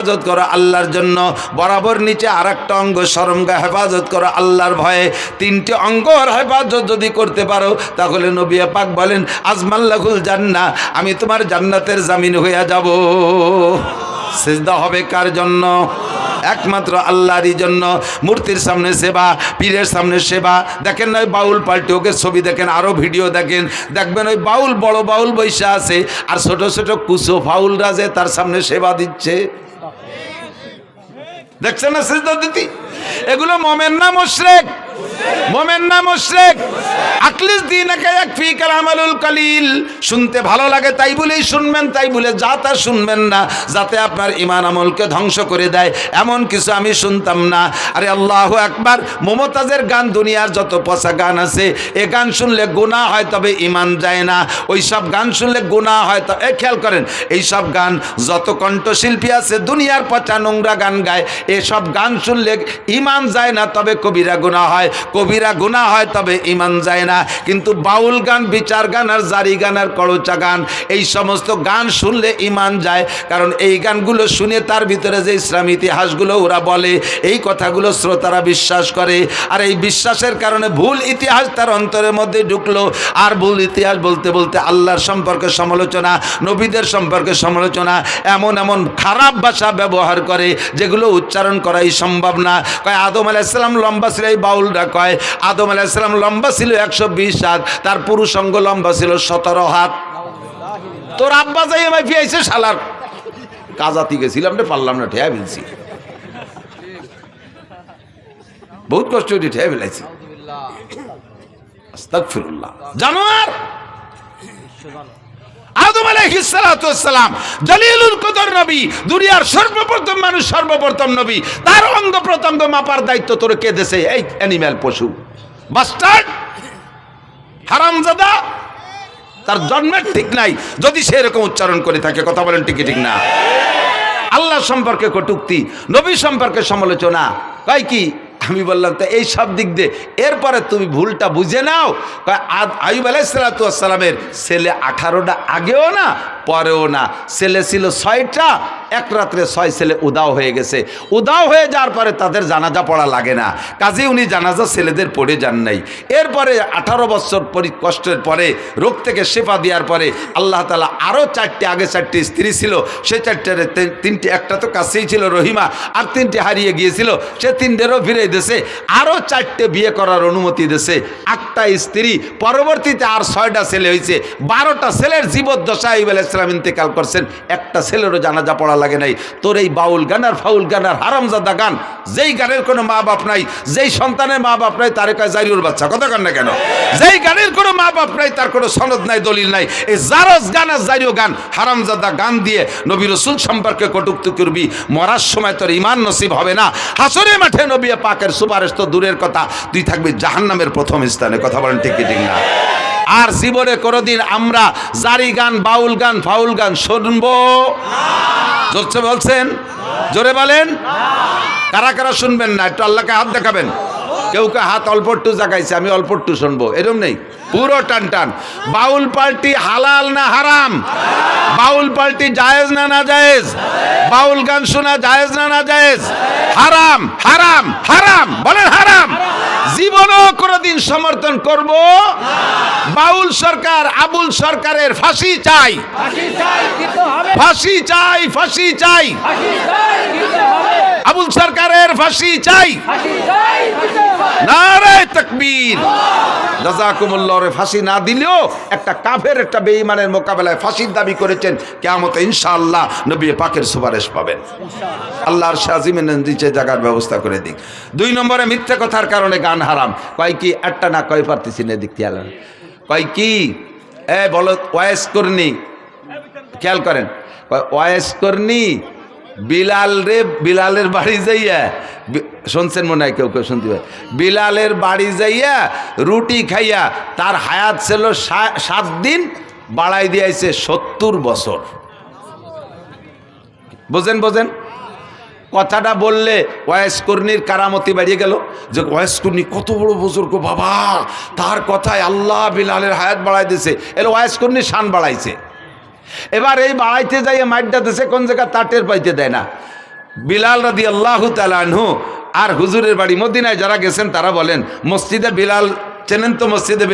হেফাজত করো আল্লাহর জন্য, বরাবর নিচে আরেকটা অঙ্গ শরমগা হেফাজত করো আল্লাহর ভয়ে। তিনটি অঙ্গর হেফাজত যদি করতে পারো তাহলে নবী পাক বলেন আজমাল্লাহুল জান্নাহ, আমি তোমার জান্নাতের জামিন হয়ে যাব। সিজদা হবে কার জন্য? একমাত্র আল্লাহরই জন্য। মূর্তির সামনে সেবা, পীরের সামনে সেবা। দেখেন না ওই বাউল পাল্টে ওকে ছবি দেখেন, আরও ভিডিও দেখেন, দেখবেন ওই বাউল বড় বাউল বৈশা আছে আর ছোট ছোট কুসো ফাউলরা যে তার সামনে সেবা দিচ্ছে। দেখছেন না সিজদা দিতি? এগুলো মোমেন না মুশরিক? মোমেন না মুশরিক? আকলিস দীনাকা ইয়াকফিকাল আমালুল কালিল। শুনতে ভালো লাগে তাই বলেই শুনবেন, তাই বলে যা তা শুনবেন না, যাতে আপনার ঈমান আমলকে ধ্বংস করে দেয় এমন কিছু আমি শুনতাম না। আরে আল্লাহু আকবার, মুমতাজের গান, দুনিয়ার যত পচা গান আছে এ গান শুনলে গুনাহ হয় তবে ঈমান যায় না। ওই সব গান শুনলে গুনাহ হয়। তো খেয়াল করেন, এই সব গান যত কণ্ঠশিল্পী আছে দুনিয়ার পচা নোংরা গান গায়, এসব গান শুনলে ঈমান যায় না তবে কবিরা গুনাহ হয়, কবিরা গুনাহ হয় তবে ঈমান যায় না। কিন্তু বাউল গান, বিচার গান আর জারি গান আর কড়চা গান, এই সমস্ত গান শুনলে ঈমান যায়। কারণ এই গানগুলো শুনে তার ভিতরে যে ইসলামী ইতিহাসগুলো ওরা বলে, এই কথাগুলো শ্রোতারা বিশ্বাস করে, আর এই বিশ্বাসের কারণে ভুল ইতিহাস তার অন্তরের মধ্যে ঢুকলো। আর ভুল ইতিহাস বলতে বলতে আল্লাহর সম্পর্কে সমালোচনা, নবীদের সম্পর্কে সমালোচনা, এমন এমন খারাপ ভাষা ব্যবহার করে যেগুলো উচ্চারণ করাই সম্ভব না। কয় আদম আলাইহিস সালাম লম্বা ছিল, এই বাউলরা কয় আদম আলাইহিস সালাম লম্বা ছিল 120 হাত, তার পুরুষ অঙ্গ লম্বা ছিল 17 হাত। তোর আব্বা যাই আমায় ফিয়াইছে শালার কাজাতি গেছিলাম রে, পারলাম না, ঠেয়া ফেলছি, বহুত কষ্ট হয়ে ঠেয়া ফেলাইছি। আস্তাগফিরুল্লাহ। জানোয়ার আদম আলাইহিস সালাতু ওয়াস সালাম জলিলুল কদর নবী, দুনিয়ার সর্বপ্রথম মানুষ, সর্বপ্রথম নবী, তার অঙ্গ প্রত্যঙ্গ মাপার দায়িত্ব তোর কে দেছে? এই অ্যানিম্যাল, পশু, বাস্টার্ড, হারামজাদা। তার জন্মের ঠিক নাই যদি সে এরকম উচ্চারণ করে থাকে। কথা বলেন ঠিক ঠিক না? আল্লাহ সম্পর্কে কটূক্তি, নবী সম্পর্কে সমালোচনা, কয় কি? আমি বললাম তো এই সব দিক দিয়ে এরপরে তুমি ভুলটা বুঝে নাও। আইয়ুব আলাইহিস সালাতু ওয়াস সালামের ছেলে 18টা আগেও না পরেও না, ছেলে ছিল 6টা, এক রাত্রে 6 ছেলে উদাও হয়ে গেছে। উদাও হয়ে যাওয়ার পরে তাদের জানাজা পড়া লাগে না, কাজে উনি জানাজা ছেলেদের পড়ে যান নাই। এরপরে 18 বছর কষ্টের পরে, রোগ থেকে শেফা দেওয়ার পরে আল্লাহ তাআলা আরও 4টে, আগে 4টে স্ত্রী ছিল, সে 4টের 3টে, একটা তো কাছেই ছিল রহিমা, আর 3টে হারিয়ে গিয়েছিল, সে 3টেরও ফিরে দিয়েছে, আরও 4টে বিয়ে করার অনুমতি দিয়েছে, 8টা স্ত্রী, পরবর্তীতে আর 6টা ছেলে হয়েছে। 12টা ছেলের জীবদ্দশায় আইয়ুব আলাইহিস সালাম ইন্তেকাল করছেন, একটা ছেলেরও জানাজা পড়া লাগে নাই। তোর এই বাউল গান আর ফাউল গান আর হারামজাদা গান, যেই গানের কোনো মা বাপ নাই, যেই সন্তানের মা বাপ নাই, তারে কয় জারিউর বাচ্চা। কথা কন না কেন? যেই গানের কোনো মা বাপ নাই, তার কোনো সনদ নাই, দলিল নাই, এই জারজ গান আর জারিও গান, হারামজাদা গান দিয়ে নবী রাসূল সম্পর্কে কটূক্তি করবি, মরার সময় তোর ঈমান নসিব হবে না। হাসরের মাঠে নবী পাকের সুপারিশ তো দূরের কথা, তুই থাকবি জাহান্নামের প্রথম স্থানে। কথা বলেন ঠিক ঠিক না? আর জীবনে কোনোদিন আমরা জারি গান, বাউল গান, ফাউল গান শুনবো? জোরে বলছেন, জোরে বলেন। কারা কারা শুনবেন না একটু আল্লাহকে হাত দেখাবেন। কেউ কে হাত অল্প একটু জাগাইছে, আমি অল্প একটু শুনবো, এরকম নেই, পুরো টান টান। বাউল পার্টি হালাল না হারাম? বাউল পার্টি জায়েজ না না জায়েজ? বাউল গান শোনা জায়েজ না না জায়েজ? হারাম, হারাম, হারাম, বলেন হারাম। জীবনও কোনোদিন সমর্থন করব। বাউল সরকার, আবুল সরকারের ফাঁসি চাই, ফাঁসি চাই, ফাঁসি চাই, আবুল সরকারের ফাঁসি চাই। নারে তাকবীর, জাযাকুমুল্লাহ। ফাঁসি না দিলেও একটা কাফের, একটা বেঈমানের মোকাবেলায় ফাঁসির দাবি করেছেন, কিয়ামতে ইনশাআল্লাহ নবী পাকের সুপারিশ পাবেন। আল্লাহর শাজিমের নিচে জায়গার ব্যবস্থা করে দিক। 2 নম্বরে মিথ্যা কথার কারণে গান হারাম। কয় কি? একটা না কয় পারতেছি না, দিক খেয়াল কয় কি? বলো ওয়াইস করনি, খেয়াল করেন, ওয়াইস করনি বিলাল রে, বিলালের বাড়ি যাইয়া, শুনছেন মনে হয়, কেউ কেউ শুনতে পারে, বিলালের বাড়ি যাইয়া রুটি খাইয়া তার হায়াত ছিল 7 দিন, বাড়াই দিয়েছে 70 বছর। বোঝেন, বোঝেন কথাটা বললে ওয়াইস কর্নির কারামতি বাড়িয়ে গেল, যে ওয়াইস কর্নি কত বড় বুজুর্গ বাবা, তার কথায় আল্লাহ বিলালের হায়াত বাড়াই দিয়েছে। এলো ওয়াইস কর্নির শান বাড়াইছে। এবার এই বাড়াইতে যাইয়ে মাইটটা দিছে কোন জায়গা, তার টের পাইতে দেয় না। বিলাল রাদিয়াল্লাহু তাআলা আনহু আর হুজুরের বাড়ি মদিনায় যারা গেছেন তারা বলেন মসজিদে বিলাল চেনেন তো? মসজিদে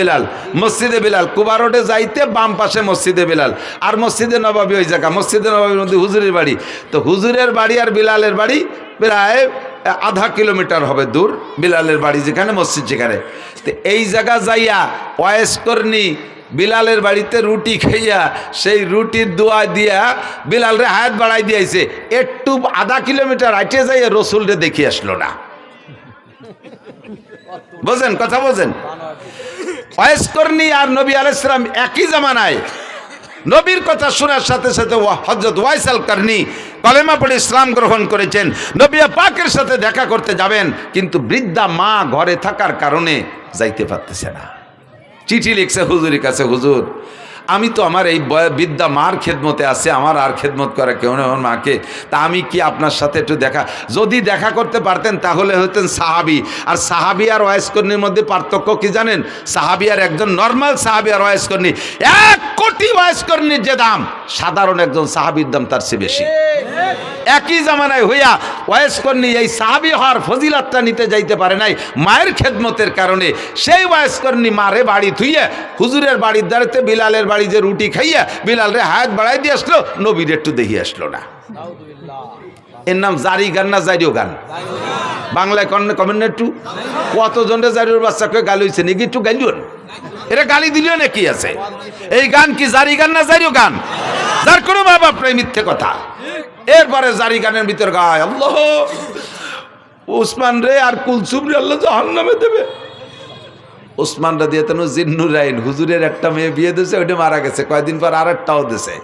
বিলাল কুবা রোডে যাইতে বাম পাশে মসজিদে বিলাল, আর মসজিদে নববী ওই জায়গা, মসজিদে নববীর মধ্যে হুজুরের বাড়ি। তো হুজুরের বাড়ি আর বিলালের বাড়ি প্রায় আধা কিলোমিটার হবে দূর, বিলালের বাড়ি যেখানে, মসজিদ যেখানে। তো এই জায়গা যাইয়া ওয়াইস করনি বিলালের বাড়িতে রুটি খাইয়া সেই রুটির দোয়া দিয়া বিলালরে হায়াত বাড়াই দিয়েছে। একটু আধা কিলোমিটার হাইটে যাইয়া রসুলরে দেখি আসলো না। বোঝেন কথা, বোঝেন? ওয়াইস করনি আর নবী আলাইহিস সালাম একই জামানায়। নবীর কথা শোনার সাথে সাথে হযরত ওয়াইস আল করনি কলেমা পড়ে ইসলাম গ্রহণ করেছেন। নবী পাকের সাথে দেখা করতে যাবেন, কিন্তু বৃদ্ধা মা ঘরে থাকার কারণে যাইতে পারতেছে না। চিঠি লিখছে হুজুরের কাছে, হুজুর আমি তো আমার এই বৃদ্ধা মার খেদমতে আছে, আমার আর খেদমত করে কেউ নেই আমার মাকে, তা আমি কি আপনার সাথে একটু যদি দেখা করতে পারতেন তাহলে হতেন সাহাবি। আর সাহাবি আর ওয়াইস কর্মীর মধ্যে পার্থক্য কি জানেন? সাহাবি আর একজন নর্মাল সাহাবি আর ওয়াইস কর্মী, 1 কোটি ওয়াইস কর্মীর যে দাম, সাধারণ একজন সাহাবির দাম তার চেয়ে বেশি। একই জামানায় হইয়া ওয়াইস কর্মী এই সাহাবি হওয়ার ফজিলাতটা নিতে যাইতে পারে নাই মায়ের খেদমতের কারণে। সেই ওয়াইস কর্মী মারে বাড়ি থুইয়া হুজুরের বাড়ির দ্বারাতে বিলালের বাড়ি যে রুটি খাইয়া বিলালরে হায়াত বাড়াই দিয়ে আসলো, নবীর একটু দেখি আসলো না। এর নাম জারি গান না জারিও গান? বাংলায় কমেন না একটু। কতজনের জারিওর বাচ্চাকে গালি হয়েছে নাকি? একটু গাইলিও, এরা গালি দিলেও নাকি আছে? এই গান কি জারি গান না জারিও গান? যার কোনো মা বাপ নাই, মিথ্যে কথা। এরপরে জারি গানের ভিতর গায় আল্লাহ ওসমান রে আর কুলসুম রে আল্লাহ জাহান্নামে দেবে। ওসমান রাদিয়াল্লাহু আনহু জিন্নুরাইন হুজুরের একটা মেয়ে বিয়ে দিয়েছে, ওইটা মারা গেছে, কয়েকদিন পর আর একটাও দিয়েছে।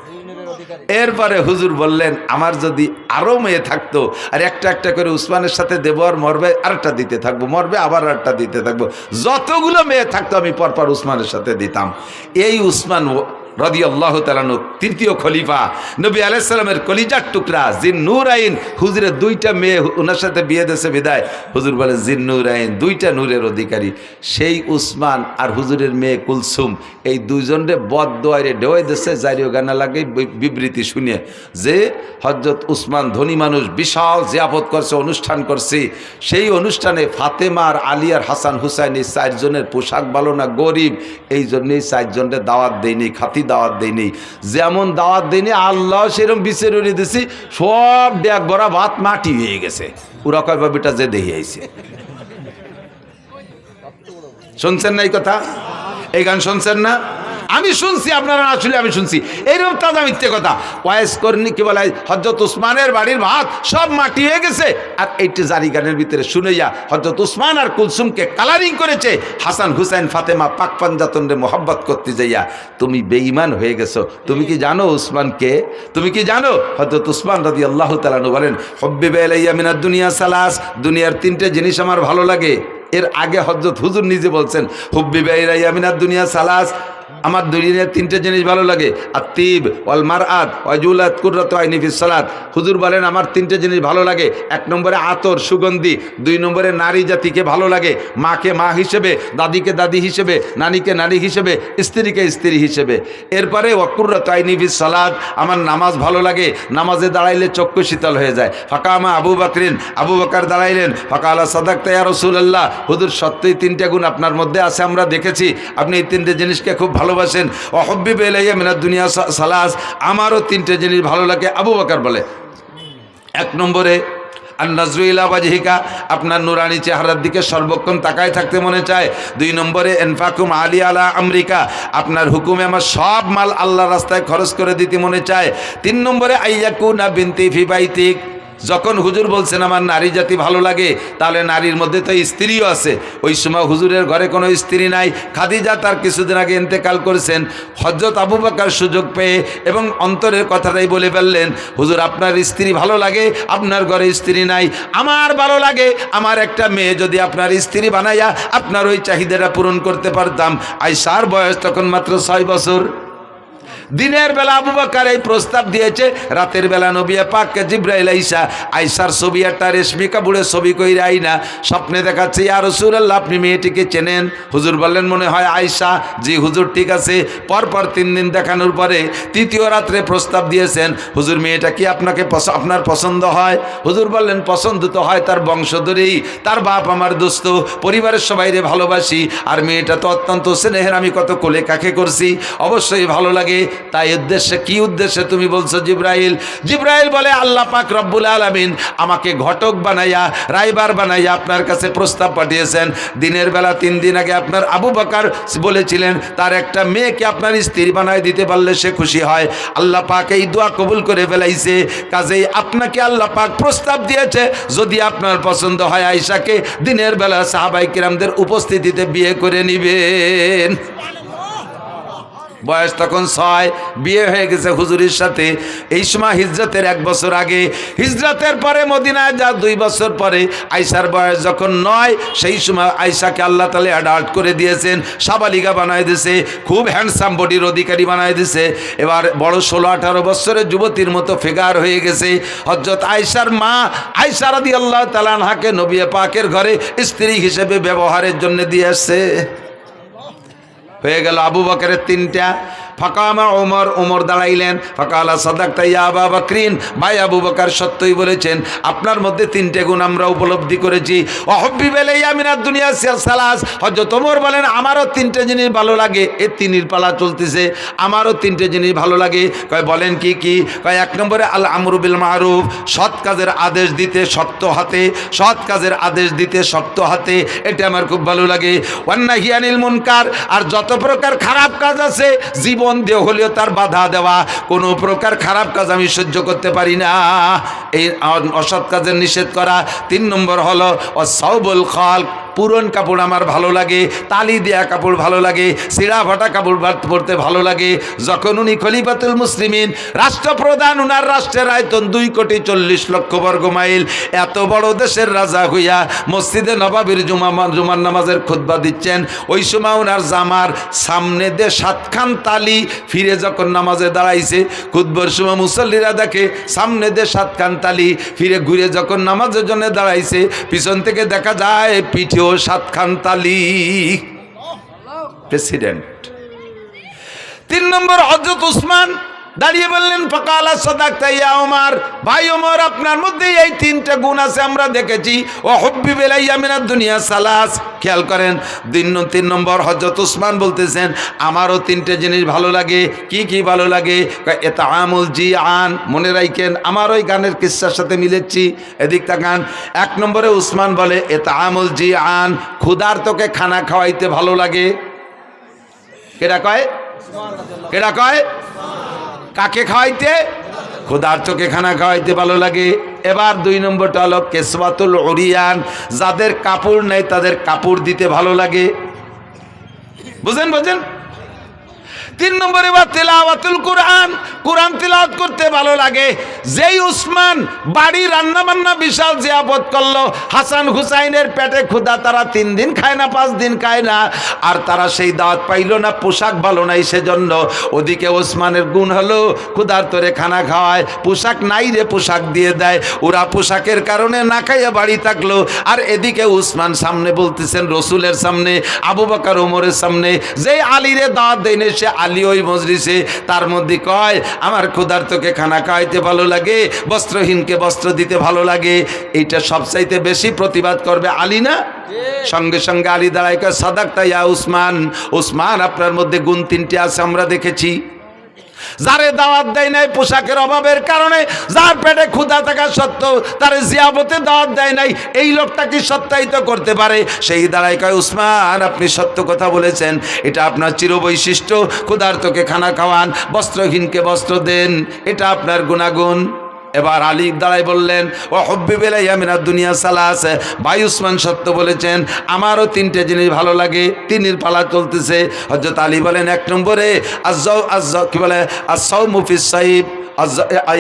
এরপরে হুজুর বললেন আমার যদি আরো মেয়ে থাকতো আর একটা একটা করে উসমানের সাথে দেব, আর মরবে আরেকটা দিতে থাকবো, মরবে আবার আরেকটা দিতে থাকবো, যতগুলো মেয়ে থাকতো আমি পরপর উসমানের সাথে দিতাম। এই উসমান রাদিয়াল্লাহু তাআলা আনহু তৃতীয় খলিফা, নবী আলাইহিস সালামের কলিজার টুকরা জিন্নুরাইন, হুজুরের 2টা মেয়ে ওনার সাথে বিয়ে দিয়েছে বিদায় হুজুর বলে জিন্নুরাইন 2টা নূরের অধিকারী। সেই উসমান আর হুজুরের মেয়ে কুলসুম এই দুইজনরে বদদোয়ারে ঢেউয়ে দিয়েছে জারিও গানা লাগে বিবৃতি শুনে যে হযরত উসমান ধনী মানুষ, বিশাল জিয়াফত করছে, অনুষ্ঠান করছে। সেই অনুষ্ঠানে ফাতেমা আর আলী আর হাসান হুসাইন এই 4 জনের পোশাক ভালো না, গরিব, এই জন্যই 4 জনের দাওয়াত দেয়নি, খাতি দাওয়াত দেয়নি। যেমন দাওয়াত দেয়নি আল্লাহ সেরকম বিচার উড়িয়ে দিছি, সব ডেক ভরা ভাত মাটি হয়ে গেছে। ওরা কয় বাবিটা যে দেখে আইছে। শুনছেন না এই কথা? এই গান শুনছেন না? আমি শুনছি, আপনারা না শুনলে আমি শুনছি। এইরকম তাজা মিথ্যে কথা। ওয়াইস কর্মী কি বলে হযরত উসমানের বাড়ির ভাত সব মাটি হয়ে গেছে, আর এইটি জারি গানের ভিতরে শুনেইয়া হযরত উসমান আর কুলসুমকে কালারিং করেছে। হাসান হুসাইন ফাতেমা পাক পাঞ্জাতনরে মোহাব্বত করতে যাইয়া তুমি বেঈমান হয়ে গেছো। তুমি কি জানো উসমানকে? তুমি কি জানো? হযরত উসমান রাদিয়াল্লাহু তাআলা আনহু বলেন হুব্বিবা ইলাইয়া মিনাদ দুনিয়া সালাস, দুনিয়ার 3টে জিনিস আমার ভালো লাগে। এর আগে হযরত হুজুর নিজে বলছেন হুব্বিবা ইলাইয়া মিনাদ দুনিয়া সালাস, আমার দুনিয়ার 3টে জিনিস ভালো লাগে, আত্তিব ওয়াল মারআত ওয়াজুলাত কুররাতু আইনি ফিস সালাত। হুজুর বলেন আমার 3টে জিনিস ভালো লাগে। 1 নম্বরে আতর সুগন্ধি, 2 নম্বরে নারী জাতিকে ভালো লাগে, মাকে মা হিসেবে, দাদিকে দাদি হিসেবে, নারীকে নারী হিসেবে, স্ত্রীকে স্ত্রী হিসেবে। এরপরে ওয়া কুররাতু আইনি ফিস সালাত, আমার নামাজ ভালো লাগে, নামাজে দাঁড়াইলে চক্ষু শীতল হয়ে যায়। ফাকামা আবু বকরিন, আবু বকর দাঁড়াইলেন, ফাকালা সাদাকতা ইয়া রাসূলুল্লাহ, হুজুর সত্যই 3টে গুণ আপনার মধ্যে আছে, আমরা দেখেছি আপনি এই 3টে জিনিসকে খুব ভালোবাসেন। ওয়াহুব্বিবা ইলাইয়া মিনাদ দুনিয়া সালাস, আমারও 3টে জিনিস ভালো লাগে। আবু বকর বলে 1 নম্বরে আন-নাজরু ইলা ওয়াজহিকা, আপনার নুরানি চেহারার দিকে সর্বক্ষণ তাকায় থাকতে মনে চায়। 2 নম্বরে ইনফাকুম আলী আলা আমরিকা, আপনার হুকুমে আমার সব মাল আল্লাহর রাস্তায় খরচ করে দিতে মনে চায়। 3 নম্বরে আইয়াকুনা বিনতি ফি বাইতিক, যখন হুজুর বলছেন আমার নারী জাতি ভালো লাগে, তাহলে নারীর মধ্যে তো স্ত্রীও আছে। ওই সময় হুজুরের ঘরে কোনো স্ত্রী নাই, খাদিজা তার কিছুদিন আগে ইন্তেকাল করেছেন। হযরত আবু বকর সুযোগ পেয়ে এবং অন্তরের কথাটাই বলে ফেললেন, হুজুর আপনার স্ত্রী ভালো লাগে, আপনার ঘরে স্ত্রী নাই, আমার ভালো লাগে আমার একটা মেয়ে যদি আপনার স্ত্রী বানাইয়া আপনার ওই চাহিদাটা পূরণ করতে পারতাম। আয়েশার বয়স তখন মাত্র 6 বছর। দিনের বেলা আবু বকর এই প্রস্তাব দিয়েছে, রাতের বেলা নবী পাককে জিবরাইল আয়েশার ছবি একটা রেশমি কাপড়ের ছবি কইরা আইনা স্বপ্নে দেখাচ্ছে, ইয়া রাসূলুল্লাহ আপনি মেয়েটিকে চেনেন? হুজুর বললেন মনে হয় আয়েশা। জি হুজুর ঠিক আছে। পরপর 3 দিন দেখানোর পরে তৃতীয় রাত্রে প্রস্তাব দিয়েছেন, হুজুর মেয়েটা কি আপনার পছন্দ হয়? হুজুর বললেন পছন্দ তো হয় তার বংশধরেই, তার বাপ আমার দোস্ত, পরিবারের সবাইরে ভালোবাসি, আর মেয়েটা তো অত্যন্ত স্নেহের, আমি কত কোলে কাকে করছি, অবশ্যই ভালো লাগে। তাই উদ্দেশ্যে কি উদ্দেশ্যে তুমি বলছো জিবরাইল? জিবরাইল বলে আল্লাহ পাক রব্বুল আলামিন আমাকে ঘটক বানাইয়া রাইবার বানাইয়া আপনার কাছে প্রস্তাব পাঠিয়েছেন। দিনের বেলা 3 দিন আগে আপনার আবু বকর বলেছিলেন তার একটা মেয়েকে আপনার স্ত্রী বানায় দিতে পারলে সে খুশি হয়। আল্লাহ পাক এই দোয়া কবুল করে ফেলাইছে, কাজেই আপনাকে আল্লাহ পাক প্রস্তাব দিয়েছে যদি আপনার পছন্দ হয় আয়েশাকে দিনের বেলা সাহাবায়ে কিরামদের উপস্থিতিতে বিয়ে করে নিবেন। বয়স তখন 6, বিয়ে হয়ে গেছে হুজুরের সাথে। এই সময় হিজরতের 1 বছর আগে, হিজরতের পরে মদিনায় যা 2 বছর পরে আয়েশার বয়স যখন 9, সেই সময় আয়েশাকে আল্লাহ তাআলা অ্যাডাল্ট করে দিয়েছেন, সাবালিকা বানায় দিয়েছে, খুব হ্যান্ডসাম বডির অধিকারী বানায় দিয়েছে। এবার বড় 16-18 বছরের যুবতীর মতো ফিগার হয়ে গেছে। হযরত আয়েশার মা আয়েশা রাদিয়াল্লাহু তাআলা আনহাকে নবী পাকের ঘরে স্ত্রী হিসেবে ব্যবহারের জন্য দিয়ে আসছে। হয়ে গেল আবু বকরের 3টা। ফাকামা ওমর দাঁড়াইলেন, ফাকালা সাদাকতা ইয়া আবু বকরিন, ভাই আবু বকর সত্যই বলেছেন, আপনার মধ্যে 3টে গুণ আমরা উপলব্ধি করেছি। ওয়াহবিব ইলাইয়া মিনাদ দুনিয়া সালাস। হযরত ওমর বলেন আমারও 3টে জিনিস ভালো লাগে। এই 3-এর পালা চলতেছে, আমারও 3টে জিনিস ভালো লাগে। কয় বলেন কি কি? কয় 1 নম্বরে আল আমরু বিল মারুফ, সৎ কাজের আদেশ দিতে শক্ত হাতে, সৎ কাজের আদেশ দিতে শক্ত হাতে, এটা আমার খুব ভালো লাগে। ওয়ান নাহি আনিল মুনকার, আর যত প্রকার খারাপ কাজ আছে জীবন দিয়ে হলেও তার বাধা দেওয়া, কোনো প্রকার খারাপ কাজ আমি সহ্য করতে পারি না, এই অসৎ কাজের নিষেধ করা। 3 নম্বর হলো অসাউবুল খালক, পুরন কাপড় আমার ভালো লাগে, তালি দেয়া কাপড় ভালো লাগে, ছিঁড়া ফাটা কাপড় পরতে ভালো লাগে। যখন উনি খলিফাতুল মুসলিমিন, রাষ্ট্রপ্রধান, উনার রাষ্ট্রের আয়তন 2,40,00,000 বর্গ মাইল, এত বড় দেশের রাজা হইয়া মসজিদে নবাবির জুমার নামাজের খুতবা দিচ্ছেন, ওই সময় উনার জামার সামনে দিয়ে 7খান তালি, ফিরে যখন নামাজে দাঁড়াইছে খুতবার সময় মুসল্লিরা দেখে সামনে দিয়ে 7খান তালি, ফিরে ঘুরে যখন নামাজের জন্য দাঁড়াইছে পিছন থেকে দেখা যায় পিঠে 7খান তালি। প্রেসিডেন্ট। 3 নম্বর হযরত উসমান দাঁড়িয়ে বললেন ফাকালা সাদাকতা ইয়া ওমর, ভাই ওমর আপনার মধ্যে এই 3টে গুণ আছে আমরা দেখেছি। ওয়াহবিব ইলাইয়া মিনাদ দুনিয়া সালাস, খেয়াল করেন 3 নম্বর হযরত উসমান বলতেছেন আমারও 3টে জিনিস ভালো লাগে। কি কি ভালো লাগে? ইতআমুল জিআন, মনে রাখেন আমার ওই গানের কিসসার সাথে মিলেছি, এদিক তাকান। 1 নম্বরে উসমান বলে ইতআমুল জিআন, ক্ষুধার্তকে খানা খাওয়াইতে ভালো লাগে। কেডা কয়? কেডা কয়? কাকে খাওয়াইতে? ক্ষুধার্তকে খানা খাওয়াইতে ভালো লাগে। এবার 2 নম্বরটা হলো কেসওয়াতুল উরিয়ান, যাদের কাপড় নেই তাদের কাপড় দিতে ভালো লাগে। বুঝেন? 3 নম্বরে বা তেলাওয়াতুল কোরআন, কোরআন তেলাওয়াত করতে ভালো লাগে। যেই উসমান বাড়ি রান্না বান্না বিশাল জিয়াবত করলো, হাসান হুসাইনের পেটে ক্ষুধা, তারা 3 দিন খায় না, 5 দিন খায় না, আর তারা সেই দাওয়াত পাইলো না, পোশাক ভালো নাই সেজন্য। ওদিকে ওসমানের গুণ হলো ক্ষুধার্তরে খানা খাওয়ায়, পোশাক নাই রে পোশাক দিয়ে দেয়, ওরা পোশাকের কারণে না খাইয়া বাড়ি থাকলো। আর এদিকে উসমান সামনে বলতেছেন রসুলের সামনে, আবু বকর ওমরের সামনে, যেই আলীরে দাওয়াত দেয়নি সে আলী ওই মজলিসে, তার মধ্যে কয় আমার ক্ষুধার্তকে খানা খাওয়াইতে ভালো লাগে, বস্ত্রহীনকে বস্ত্র দিতে ভালো লাগে। এইটা সবচাইতে বেশি প্রতিবাদ করবে আলী না? সঙ্গে সঙ্গে আলী দাঁড়ায় কয় সাদাকতা ইয়া উসমান, উসমান আপনার মধ্যে গুণ 3টে আছে আমরা দেখেছি। যারে দাওয়াত দেয় নাই পোশাকের অভাবের কারণে, যার পেটে ক্ষুধা থাকা সত্ত্বেও তারে জিয়াবতে দাওয়াত দেয় নাই, এই লোকটা কি সত্যায়িত করতে পারে? সেই দাঁড়ায় কয় উসমান আপনি সত্য কথা বলেছেন, এটা আপনার চিরবৈশিষ্ট্য, ক্ষুধার্তকে খানা খাওয়ান, বস্ত্রহীনকে বস্ত্র দেন, এটা আপনার গুণাগুণ। এবার আলী দাঁড়াই বললেন ওয়াহবিব ইলাইয়া মিনাদ দুনিয়া সালাস, ভাই উসমান সত্য বলেছেন, আমারও 3টে জিনিস ভালো লাগে। 3-এর পালা চলতেছে। হযরত আলী বলেন 1 নম্বরে কি বলে আস-সাওমু ফিস সাইব,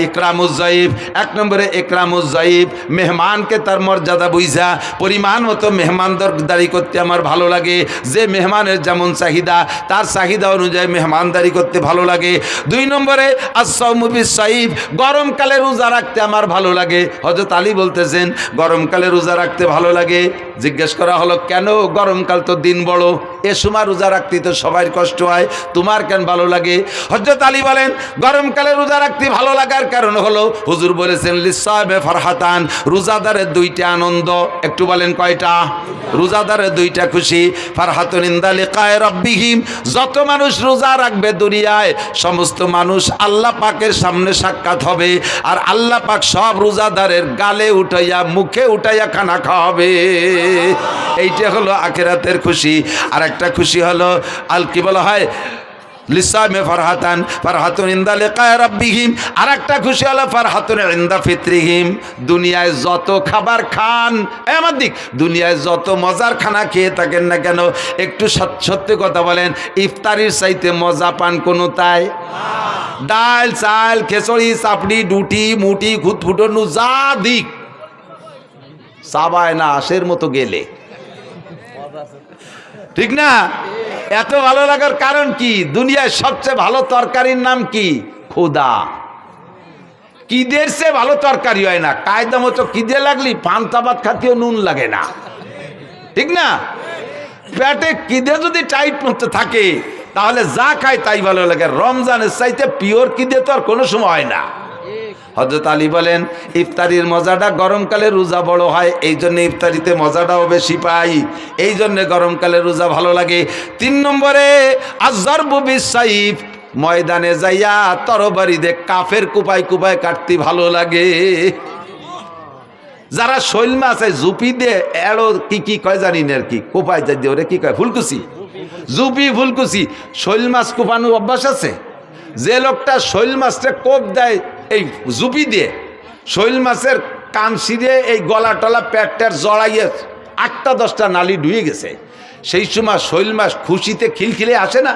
ইকরামুজ্জাইব, 1 নম্বরে ইকরামুজ্জাইব, মেহমানকে তার মর্যাদা বুঝা পরিমাণ মতো মেহমানদারি করতে আমার ভালো লাগে। যে মেহমানের যেমন চাহিদা তার চাহিদা অনুযায়ী মেহমানদারি করতে ভালো লাগে। 2 নম্বরে as-সাওমু বিস-সাইফ, গরমকালে রোজা রাখতে আমার ভালো লাগে। হযরত আলী বলতেছেন গরমকালে রোজা রাখতে ভালো লাগে। জিজ্ঞেস করা হলো কেন? গরমকাল তো দিন বড়, এ সময় রোজা রাখতে তো সবাই কষ্ট হয়, তোমার কেন ভালো লাগে? হযরত আলী বলেন গরমকালে রোজা রাখতে ভালো লাগার কারণ হলো হুজুর বলেছেন লিস-সাইমে ফারহাতান, রোজাদারের 2টা আনন্দ। একটু বলেন কয়টা? রোজাদারের 2টা খুশি। ফারহাতুন ইনদা লিকায়ে রাব্বিহিম, যত মানুষ রোজা রাখবে দুনিয়ায় সমস্ত মানুষ আল্লাহ পাকের সামনে সাক্ষাৎ হবে, আর আল্লাহ পাক সব রোজাদারের গালে উঠাইয়া মুখে উঠাইয়া খানা খাওয়াবে। এইটা হলো আখিরাতের খুশি। আর একটা খুশি হলো কি বলা হয় লিসামে ফারহাতান, ফারহাতুন ইনদা লিকায়ে রাব্বিহিম। আর একটা খুশি হলো ফারহাতুন ইনদা ফিত্রিহিম, দুনিয়ায় যত খাবার খান, আমার দিক দুনিয়ায় যত মজার খানা খেয়ে থাকেন না কেন, একটু সত্যি কথা বলেন, ইফতারির চাইতে মজা পান কোনো তাই? ডাল চাল খেচড়ি চাপড়ি ডুটি মুটি খুঁতফুটনু যা দিক চাবায় না আশের মতো গেলে, ঠিক না? এত ভালো লাগার কারণ কি? দুনিয়ায় সবচেয়ে ভালো তরকারির নাম কি? খোদা। কিদের সে ভালো তরকারি হয় না। কায়দা মতো কিদে লাগলি পান্তা ভাত খাতেও নুন লাগে না, ঠিক না? পেটে কিদে যদি টাইট মতো থাকে তাহলে যা খায় তাই ভালো লাগে। রমজানের চাইতে পিওর কিদে তো আর কোনো সময় হয় না। হযরত আলী বলেন ইফতারির মজাটা গরমকালে রোজা বড় হয়, এই জন্য ইফতারিতে মজাটাও বেশি পাই, এই জন্য গরমকালে রোজা ভালো লাগে। 3 নম্বরে আয-যারবু বিস-সাইফ, ময়দানে যাইয়া তরবারি দিয়ে কাফের কুপায় কুপায় কাটতে ভালো লাগে। যারা শৈল মাছ জুপি দিয়ে এড়ো কি কয় জানি না আর কি, কোপায় যাই দিয়ে ওরে কি কয় ফুলকুচি, জুপি ফুলকুচি, শৈল মাছ কোপানো অভ্যাস আছে। যে লোকটা শৈল মাছটা কোপ দেয় এই জুপি দিয়ে, শৈল মাছের কান ছিঁড়ে এই গলা টলা পেটটার জড়াইয়ে 8টা-10টা নালি ডুয়ে গেছে, সেই সময় শৈল মাছ খুশিতে খিলখিলে আসে না?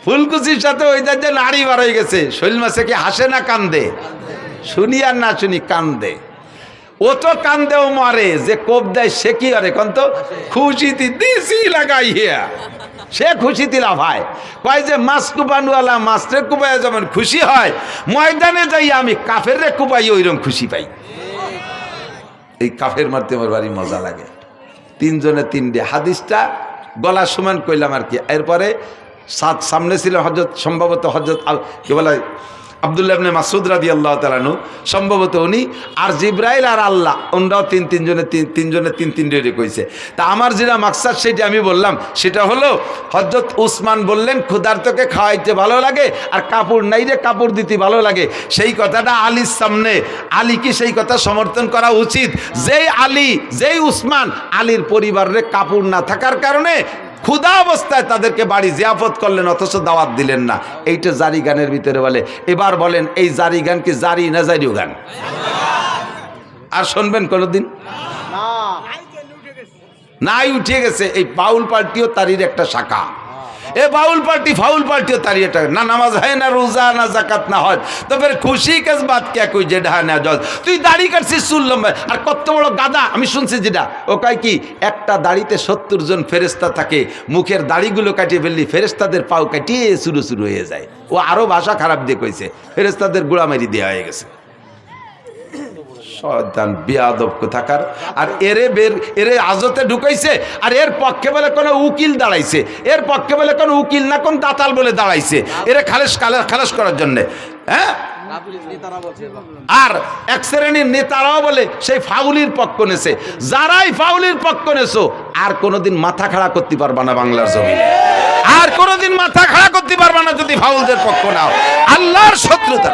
ফুলকুচির সাথে ওই যে নাড়ি বার হয়ে গেছে, শৈল মাছে কি হাসে না কান্দে? শুনি আর না শুনি কান্দে। ও তো কান্দেও মারে, যে কোপ দেয় সে কি আরে কন্ত খুশিতে দিছি লাগাইয়া, সে খুশিতে লাফায়। কয় যে মাছ কুপানওয়ালা মাছরে কুপাইয়া যেমন খুশি হয়, ময়দানে যাই আমি কাফের রে কুপাই ওইরকম খুশি পাই। এই কাফের মারতে আমার বাড়ি মজা লাগে। 3 জনে 3 হাদিসটা গলা সমান কইলাম আর কি। এরপরে সামনে ছিল হযরত, সম্ভবত হযরত কি বলে আব্দুল্লাহ ইবনে মাসউদ রাদিয়াল্লাহু তাআলা আনহু, সম্ভবত উনি, আর জিবরাইল আর আল্লাহ, ওনারাও 3 জনে 3 রে কইছে। তা আমার যেটা মাকসাদ সেটা আমি বললাম, সেটা হলো হযরত উসমান বললেন ক্ষুধার্তকে খাওয়াইতে ভালো লাগে আর কাপড় নাই রে কাপড় দিতে ভালো লাগে। সেই কথাটা আলীর সামনে, আলী কি সেই কথা সমর্থন করা উচিত? যেই উসমান আলীর পরিবারের কাপড় না থাকার কারণে ক্ষুধা অবস্থায় তাদেরকে বাড়ি জিয়াফত করলেন, অথচ দাওয়াত দিলেন না। এইটা জারি গানের ভিতরে বলে। এবার বলেন এই জারি গান কি জারি না জারিও গান? আর শুনবেন কোনোদিন? নাই, উঠে গেছে। এই বাউল পার্টিও তারই একটা শাখা। এ বাউল পার্টি ফাউল পার্টিও তারই একটা, না নামাজ হয় না রোজা না জাকাত না হয়, তো ফের খুশি কাজ বাদ কে কই যে ঢা না জল। তুই দাড়ি কাটছিস চুল লম্বা, আর কত বড় গাদা। আমি শুনছি যেটা ও কয় কি একটা দাড়িতে 70 জন ফেরেস্তা থাকে, মুখের দাড়িগুলো কাটিয়ে ফেললি ফেরেস্তাদের পাও কাটিয়ে শুরু হয়ে যায়। ও আরো ভাষা খারাপ দিয়ে কইছে, ফেরেস্তাদের গোড়া মারি দেওয়া হয়ে গেছে। শয়তান বেয়াদব কোথাকার। আর এরে আজতে ঢুকাইছে, আর এর পক্ষে বলে কোনো উকিল দাঁড়াইছে, এর পক্ষে বলে কোনো উকিল না কোন দাতাল বলে দাঁড়াইছে, এরে খালাস করার জন্যে। হ্যাঁ, আর এক শ্রেণীর নেতারাও বলে সেই ফাউলির পক্ষ নেছে। যারাই ফাউলির পক্ষ নেছো আর কোনোদিন মাথা খাড়া করতে পারবা না বাংলার জমিনে, আর কোনোদিন মাথা খাড়া করতে পারবা না যদি ফাউলদের পক্ষ নাও। আল্লাহর শত্রুতা।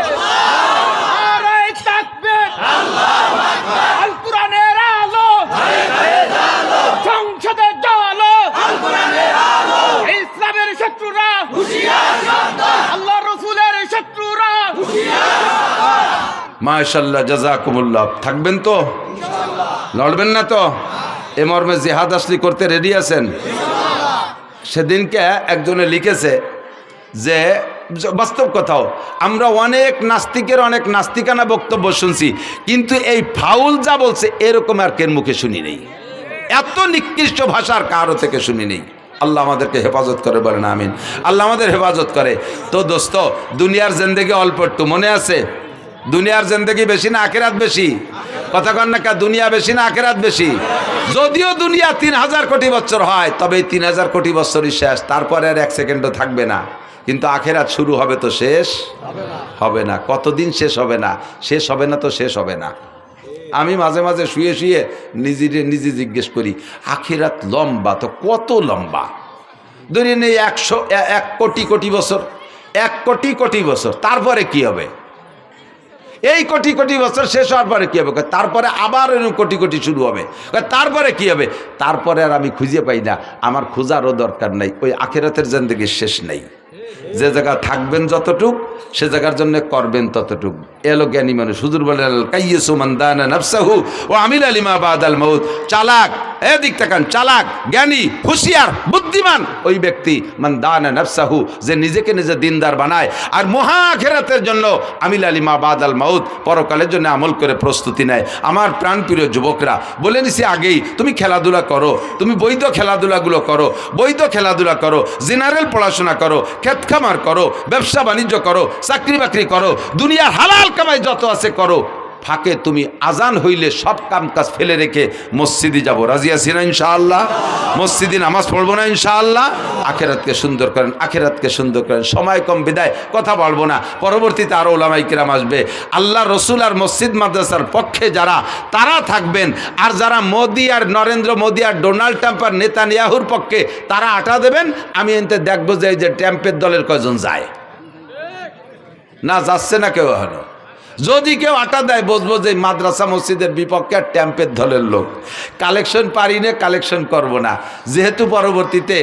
মাশাআল্লাহ, জাযাকুমুল্লাহ। থাকবেন তো, লড়বেন না তো? এ মর্মে জিহাদ আসলি করতে রেডি আছেন? সেদিনকে একজনে লিখেছে যে বাস্তব কথাও আমরা অনেক নাস্তিকের অনেক নাস্তিকানা বক্তব্য শুনছি, কিন্তু এই ফাউল যা বলছে এরকম আর কের মুখে শুনি নেই, এত নিকৃষ্ট ভাষার কারো থেকে শুনি নেই। আল্লাহ আমাদেরকে হেফাজত করে, বলেন আমিন। আল্লাহ আমাদের হেফাজত করে। তো দোস্ত, দুনিয়ার জিন্দেগি অল্প একটু, মনে আছে? দুনিয়ার জিন্দেগি বেশি না আখিরাত বেশি? কথা কন না, দুনিয়া বেশি না আখিরাত বেশি? যদিও দুনিয়া 3000 কোটি বছর হয়, তবে এই 3000 কোটি বছরই শেষ, তারপরে আর 1 সেকেন্ডও থাকবে না। কিন্তু আখিরাত শুরু হবে তো শেষ হবে না। কতদিন শেষ হবে না? শেষ হবে না তো শেষ হবে না। আমি মাঝে মাঝে শুয়ে শুয়ে নিজে জিজ্ঞেস করি, আখিরাত লম্বা তো কত লম্বা? ধরে নেই 1 কোটি কোটি বছর, 1 কোটি কোটি বছর, তারপরে কি হবে? এই কোটি কোটি বছর শেষ হওয়ার পরে কি হবে? তারপরে আবার কোটি কোটি শুরু হবে, তারপরে কি হবে? তারপরে আর আমি খুঁজে পাই না, আমার খোঁজারও দরকার নাই। ওই আখিরাতের জিন্দেগির শেষ নেই। যে জায়গা থাকবেন যতটুক, সে জায়গার জন্য করবেন ততটুক। এলো জ্ঞানী মানুষ। হুজুর বলেন, কাইয়্যিসু মান দানা নাফসাহু ওয়া আমিলা লিমা বাদাল মাউত। চালাক, এদিক তাকান, চালাক, জ্ঞানী, হুঁশিয়ার, বুদ্ধিমান ওই ব্যক্তি মান দানা নাফসাহু, যে নিজেকে নিজে দিনদার বানায় আর মহা আখিরাতের জন্য আমিলা লিমা বাদাল মাউত, পরকালের জন্য আমল করে প্রস্তুতি নেয়। আমার প্রাণপ্রিয় যুবকরা, বলে নিছি আগেই, তুমি খেলাধুলা করো, তুমি বৈধ খেলাধুলাগুলো করো, বৈধ খেলাধুলা করো, জেনারেল পড়াশোনা করো, খেত খামার করো, ব্যবসা বাণিজ্য করো, চাকরি বাকরি করো, দুনিয়ার হালাল কামাই যত আছে করো। ফাঁকে তুমি আজান হইলে সব কাম কাজ ফেলে রেখে মসজিদে যাবো, রাজি আছি না ইনশাআল্লাহ? মসজিদে নামাজ পড়বো না ইনশাআল্লাহ? আখিরাতকে সুন্দর করেন, আখিরাতকে সুন্দর করেন। সময় কম বিদায় কথা বলবো না, পরবর্তীতে আরও ওলামায়ে কিরাম আসবে। আল্লাহ রসুল আর মসজিদ মাদ্রাসার পক্ষে যারা, তারা থাকবেন। আর যারা মোদি আর নরেন্দ্র মোদি আর ডোনাল্ড ট্রাম্প আর নেতানিয়াহুর পক্ষে, তারা আটা দেবেন। আমি এতে দেখবো যে ট্রাম্পের দলের কয়জন যায়, না যাচ্ছে না কেউ হলো। যদি কেউ আটা দেয়, বুঝবো যে মাদ্রাসা মসজিদের বিপক্ষে আর ট্যাম্পের দলের লোক। কালেকশন পারি না, কালেকশন করব না, যেহেতু পরবর্তীতে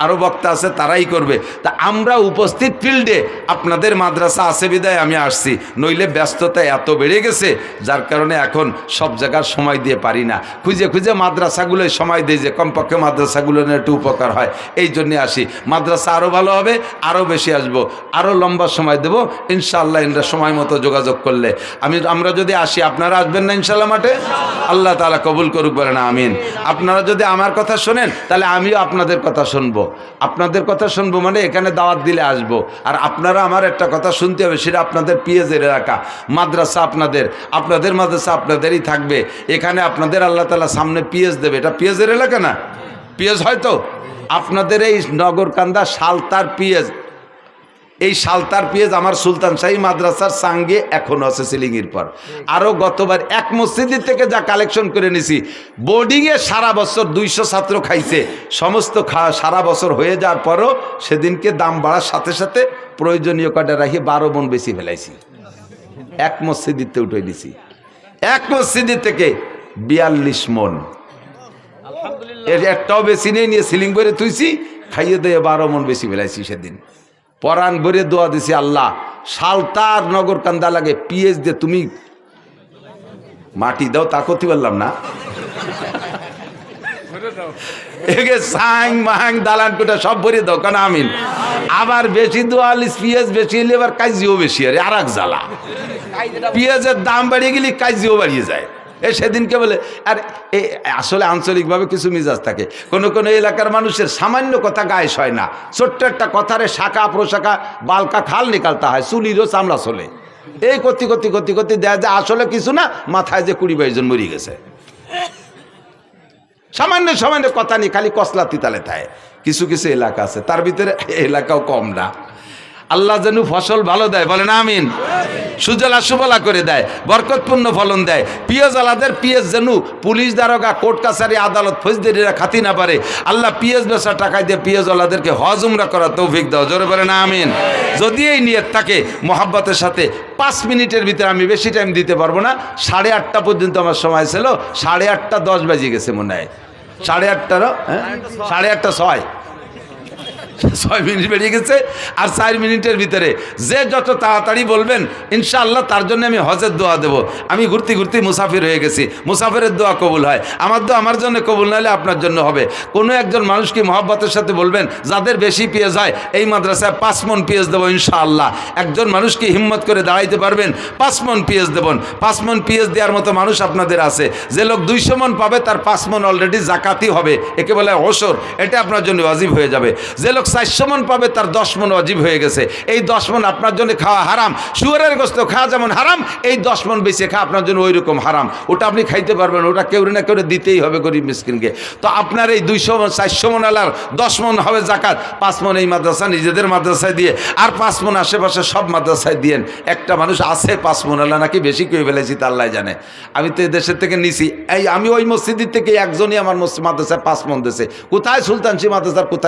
আরও বক্তা আছে, তারাই করবে। তা আমরা উপস্থিত ফিল্ডে, আপনাদের মাদ্রাসা আছে বিদায় আমি আসছি, নইলে ব্যস্ততা এত বেড়ে গেছে, যার কারণে এখন সব জায়গার সময় দিয়ে পারি না। খুঁজে খুঁজে মাদ্রাসাগুলোয় সময় দিই, যে কমপক্ষে মাদ্রাসাগুলো একটু উপকার হয়, এই জন্যে আসি। মাদ্রাসা আরও ভালো হবে, আরও বেশি আসবো, আরও লম্বা সময় দেবো ইনশাআল্লাহ। এরা সময় মতো যোগাযোগ করলে আমরা যদি আসি, আপনারা আসবেন না ইনশাআল্লাহ মাঠে? আল্লাহ তাআলা কবুল করুক, বলেন আমিন। আপনারা যদি আমার কথা শোনেন, তাহলে আমিও আপনাদের কথা শুনবো। আপনাদের কথা শুনবো মানে এখানে দাওয়াত দিলে আসবো। আর আপনারা আমার একটা কথা শুনতে হবে, সেটা আপনাদের পিএজের এলাকা, মাদ্রাসা আপনাদের মাদ্রাসা আপনাদেরই থাকবে। এখানে আপনাদের আল্লাহ তাআলা সামনে পিএজ দেবে। এটা পিএজের এলাকা না? পিএজ হয়তো আপনাদের এই নগরকান্দা সালতার পিএজ, এই সালতার পিএজ আমার সুলতান শাহী মাদ্রাসার সঙ্গে এখনো আছে সিলিংয়ের পর। আরও গতবার এক মসজিদের থেকে যা কালেকশন করে নিছি, বোর্ডিংয়ে সারা বছর 200 ছাত্র খাইছে। সমস্ত সারা বছর হয়ে যাওয়ার পরও সেদিনকে দাম বাড়ার সাথে সাথে প্রয়োজনীয় কটা রাখি 12 মণ বেশি ফেলাইছি। এক মসজিদিতে উঠে নিছি, এক মসজিদের থেকে 42 মণ। এর একটাও বেশি নেই, নিয়ে সিলিং করে তুইছি, খাইয়ে দিয়ে 12 মণ বেশি ফেলাইছি। সেদিন পরাণ ভরে দোয়া দিছি, আল্লাহ সালতার নগর কান্দা লাগে পিএস দিয়ে তুমি মাটি দাও। তা করতে পারলাম না, সাং মাং দালান কোটা সব ভরে দাও, কেন আমিন। আবার বেশি দোয়া পিএস বেশি হলে এবার কাজিও বেশি, আর এক জ্বালা। পিএসের দাম বাড়িয়ে গেলে কাজিও বাড়িয়ে যায়। সেদিনকে বলে, আর আসলে আঞ্চলিকভাবে কিছু মিজাজ থাকে, কোনো কোনো এলাকার মানুষের সামান্য কথা গায়ে হয় না, ছোট্ট একটা কথারে শাখা প্রশাখা বালকা খাল নিকালতে হয়, চুলিরও চামড়া চলে। এই করতে করতে করতে করতে দেখা যায় আসলে কিছু না, মাথায় যে 20-22 জন মরে গেছে। সামান্য সামান্য কথা নিয়ে খালি কসলা তিতালে থাকে। কিছু কিছু এলাকা আছে, তার ভিতরে এলাকাও কম না। আল্লাহ যেন ফসল ভালো দেয়, বলেন আমিন। সুজলা সুফলা করে দেয়, বরকতপূর্ণ ফলন দেয়। পিএস আলাদের পিএস যেন পুলিশ দারোগা কোর্ট কাছারি আদালত ফৌজদারিরা খাতি না পারে। আল্লাহ পিএস বেচা টাকায় দিয়ে পিএস আলাদেরকে হজ উমরা করার তৌফিক দাও, জোরে বলেন আমিন। যদি এই নিয়ত থাকে মোহাব্বতের সাথে, 5 মিনিটের ভিতরে, আমি বেশি টাইম দিতে পারবো না, 8:30 পর্যন্ত আমার সময় ছিল। 8:30 10 বাজে গেছে মনে হয়, 8:30, 8:30 6 6 মিনিট বেরিয়ে গেছে, আর 4 মিনিটের ভিতরে যে যত তাড়াতাড়ি বলবেন ইনশাআল্লাহ তার জন্য আমি হজের দোয়া দেব। আমি ঘুরতে ঘুরতে মুসাফির হয়ে গেছি, মুসাফিরের দোয়া কবুল হয়, আমার দোয়া আমার জন্য কবুল না হলে আপনার জন্য হবে। কোনো একজন মানুষকে মহব্বতের সাথে বলবেন যাদের বেশি পেঁয়াজ হয় এই মাদ্রাসায় 5 মণ পেঁয়াজ দেবো ইনশাআল্লাহ। একজন মানুষকে হিম্মত করে দাঁড়াইতে পারবেন 5 মণ পেঁয়াজ দেবেন। 5 মণ পেঁয়াজ দেওয়ার মতো মানুষ আপনাদের আছে। যে লোক 200 মণ পাবে তার 5 মণ অলরেডি জাকাতি হবে, একে বলে ওসর, এটা আপনার জন্য ওয়াজিব হয়ে যাবে। যে লোক 400 মণ পাবে তার 10 মণ ওয়াজিব হয়ে গেছে। এই 10 মণ আপনার জন্য খাওয়া হারাম, শুয়োরের গোশত খাওয়া যেমন হারাম, এই 10 মণ বেশি খাওয়া আপনার জন্য ওই রকম হারাম। ওটা আপনি খাইতে পারবেন, ওটা কেউ না কেউ দিতেই হবে গরিব মিসকিনকে। তো আপনার এই 200 মণ 400 মণ আলার 10 মণ হবে জাকাত, 5 মণ এই মাদ্রাসা নিজেদের মাদ্রাসায় দিয়ে, আর 5 মণ আশেপাশে সব মাদ্রাসায় দিয়েন। একটা মানুষ আছে 5 মণ আলা, নাকি বেশি কেউ ফেলেছি তা আল্লাহ জানে। আমি তো দেশের থেকে নিছি, এই আমি ওই মসজিদের থেকে একজনই আমার মাদ্রাসায় 5 মণ দিয়েছে। কোথায় সুলতানশি মাদ্রাসার কোথায়